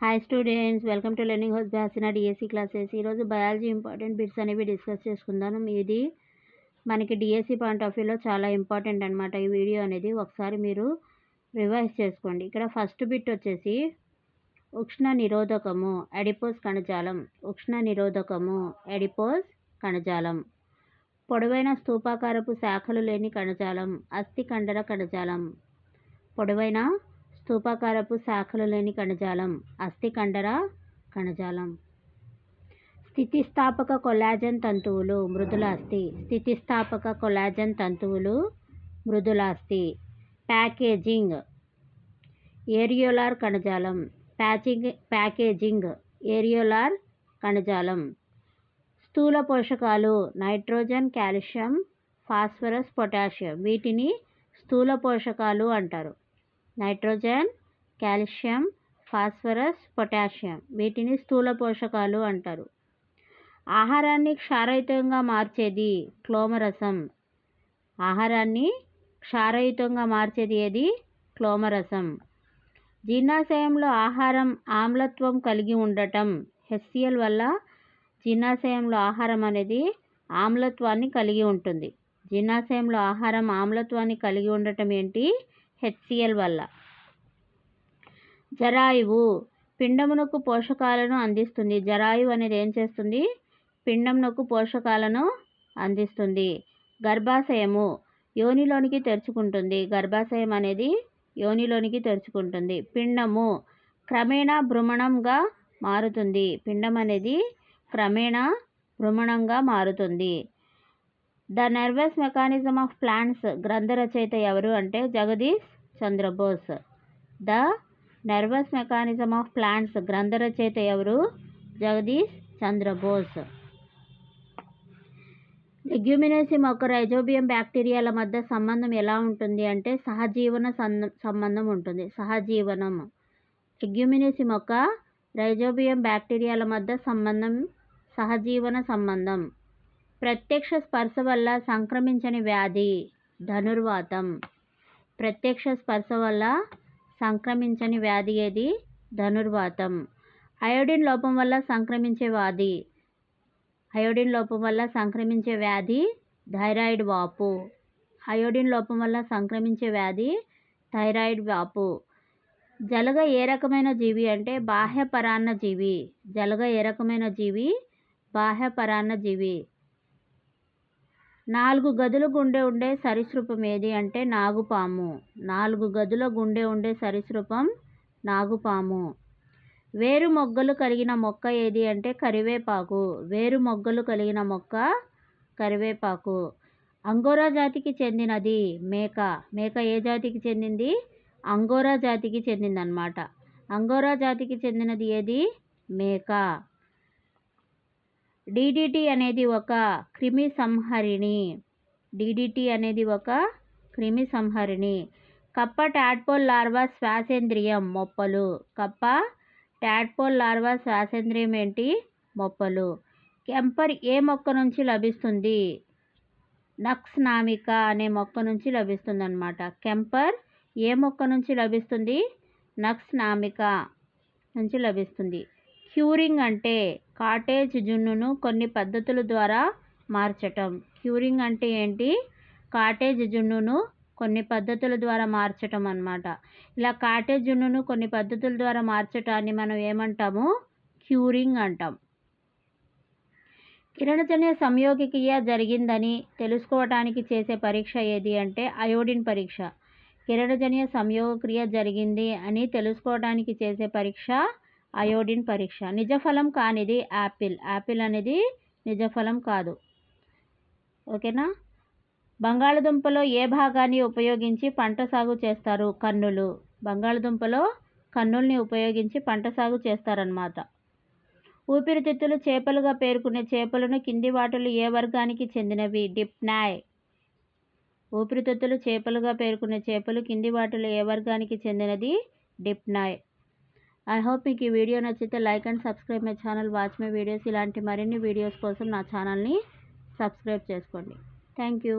Hi students, welcome to learning house బ్యాసినా DSC classes. ఈరోజు biology important bits అనేవి discuss చేసుకుందాం. ఇది మనకి డిఎస్సి పాయింట్ ఆఫ్ వ్యూలో చాలా ఇంపార్టెంట్ అనమాట. ఈ వీడియో అనేది ఒకసారి మీరు రివైజ్ చేసుకోండి. ఇక్కడ ఫస్ట్ బిట్ వచ్చేసి ఉష్ణ నిరోధకము అడిపోస్ కణజాలం. ఉష్ణ నిరోధకము అడిపోస్ కణజాలం. పొడవైన స్థూపాకారపు శాఖలు లేని కణజాలం అస్థి కండర కణజాలం. పొడవైన స్థూపాకారపు శాఖలు లేని కణజాలం అస్థి కండర కణజాలం. స్థితిస్థాపక కొల్లాజన్ తంతువులు మృదులాస్థి. స్థితిస్థాపక కొల్లాజన్ తంతువులు మృదులాస్థి. ప్యాకేజింగ్ ఏరియోలార్ కణజాలం. ప్యాకేజింగ్ ఏరియోలార్ కణజాలం. స్థూల పోషకాలు నైట్రోజన్, కాల్షియం, ఫాస్ఫరస్, పొటాషియం. వీటిని స్థూల పోషకాలు అంటారు. Nitrogen, calcium, phosphorus, potassium. వీటిని స్థూల పోషకాలు అంటారు. ఆహారాన్ని క్షారయుతంగా మార్చేది క్లోమరసం. ఆహారాన్ని క్షారయుతంగా మార్చేది ఏది? క్లోమరసం. జీర్ణాశయంలో ఆహారం ఆమ్లత్వం కలిగి ఉండటం HCl వల్ల జీర్ణాశయంలో ఆహారం అనేది ఆమ్లత్వాన్ని కలిగి ఉంటుంది. జీర్ణాశయంలో ఆహారం ఆమ్లత్వాన్ని కలిగి ఉండటం ఏంటి? HCl వల్ల. జరాయువు పిండమునకు పోషకాలను అందిస్తుంది. జరాయువు అనేది ఏం చేస్తుంది? పిండమునకు పోషకాలను అందిస్తుంది. గర్భాశయము యోనిలోనికి తెరుచుకుంటుంది. గర్భాశయం అనేది యోనిలోనికి తెరుచుకుంటుంది. పిండము క్రమేణా భ్రూమణంగా మారుతుంది. పిండం అనేది క్రమేణా భ్రూమణంగా మారుతుంది. The nervous mechanism of plants గ్రంథ రచయిత ఎవరు అంటే Jagadish Chandra Bose. The nervous mechanism of plants గ్రంథ రచయిత ఎవరు? జగదీష్ చంద్రబోస్. లెగ్యూమినేసి మొక్క రైజోబియం బ్యాక్టీరియాల మధ్య సంబంధం ఎలా ఉంటుంది అంటే సహజీవన సంబంధం ఉంటుంది. సహజీవనం. లెగ్యూమినేసి మొక్క రైజోబియం బ్యాక్టీరియాల మధ్య సంబంధం సహజీవన సంబంధం. ప్రత్యక్ష స్పర్శ వల్ల సంక్రమించని వ్యాధి ధనుర్వాతం. ప్రత్యక్ష స్పర్శ వల్ల సంక్రమించని వ్యాధి ఏది? ధనుర్వాతం. అయోడిన్ లోపం వల్ల సంక్రమించే వ్యాధి. అయోడిన్ లోపం వల్ల సంక్రమించే వ్యాధి థైరాయిడ్ వాపు. అయోడిన్ లోపం వల్ల సంక్రమించే వ్యాధి థైరాయిడ్ వాపు. జలగ ఏ రకమైన జీవి అంటే బాహ్య పరాన్న జీవి. జలగ ఏ రకమైన జీవి? బాహ్య పరాన్న జీవి. 4 గదుల గుండె ఉండే సరీసృపం ఏది అంటే నాగుపాము. 4 గదుల గుండె ఉండే సరీసృపం నాగుపాము. వేరు మొగ్గలు కలిగిన మొక్క ఏది అంటే కరివేపాకు. వేరు మొగ్గలు కలిగిన మొక్క కరివేపాకు. అంగోరా జాతికి చెందినది మేక. మేక ఏ జాతికి చెందింది? అంగోరా జాతికి చెందిందన్నమాట. అంగోరా జాతికి చెందినది ఏది? మేక. DDT అనేది ఒక క్రిమి సంహరిణి. DDT అనేది ఒక క్రిమి సంహరిణి. కప్ప టాడ్పోల్ లార్వా శ్వాసేంద్రియం మొప్పలు. కప్ప టాడ్పోల్ లార్వా శ్వాసేంద్రియం ఏంటి? మొప్పలు. కెంపర్ ఏ మొక్క నుంచి లభిస్తుంది? నక్స్ నామికా అనే మొక్క నుంచి లభిస్తుంది అన్నమాట. కెంపర్ ఏ మొక్క నుంచి లభిస్తుంది? నక్స్ నామికా నుంచి లభిస్తుంది. క్యూరింగ్ అంటే కాటేజ్ జున్నును కొన్ని పద్ధతుల ద్వారా మార్చటం. క్యూరింగ్ అంటే ఏంటి? కాటేజ్ జున్నును కొన్ని పద్ధతుల ద్వారా మార్చటం అన్నమాట. ఇలా కాటేజ్ జున్నును కొన్ని పద్ధతుల ద్వారా మార్చటాన్ని మనం ఏమంటాము? క్యూరింగ్ అంటాం. కిరణజన్య సంయోగక్రియ జరిగిందని తెలుసుకోవటానికి చేసే పరీక్ష ఏది అంటే అయోడిన్ పరీక్ష. కిరణజన్య సంయోగక్రియ జరిగింది అని తెలుసుకోవడానికి చేసే పరీక్ష అయోడిన్ పరీక్ష. నిజఫలం కానిది యాపిల్. యాపిల్ అనేది నిజఫలం కాదు. ఓకేనా? బంగాళదుంపలో ఏ భాగాన్ని ఉపయోగించి పంట సాగు చేస్తారు? కన్నులు. బంగాళదుంపలో కన్నుల్ని ఉపయోగించి పంట సాగు చేస్తారన్నమాట. ఊపిరితిత్తులు చేపలుగా పేర్కొనే చేపలను కింది వాటిలో ఏ వర్గానికి చెందినవి? డిప్నాయ్. ఊపిరితిత్తులు చేపలుగా పేర్కొనే చేపలు కింది వాటిలో ఏ వర్గానికి చెందినది? డిప్నాయ్. ఐ హోప్ మీకు ఈ వీడియో నచ్చితే like and subscribe my channel. Watch my videos. ఇలాంటి మరిన్ని వీడియోస్ కోసం నా ఛానల్ని సబ్స్క్రైబ్ చేసుకోండి. Thank you.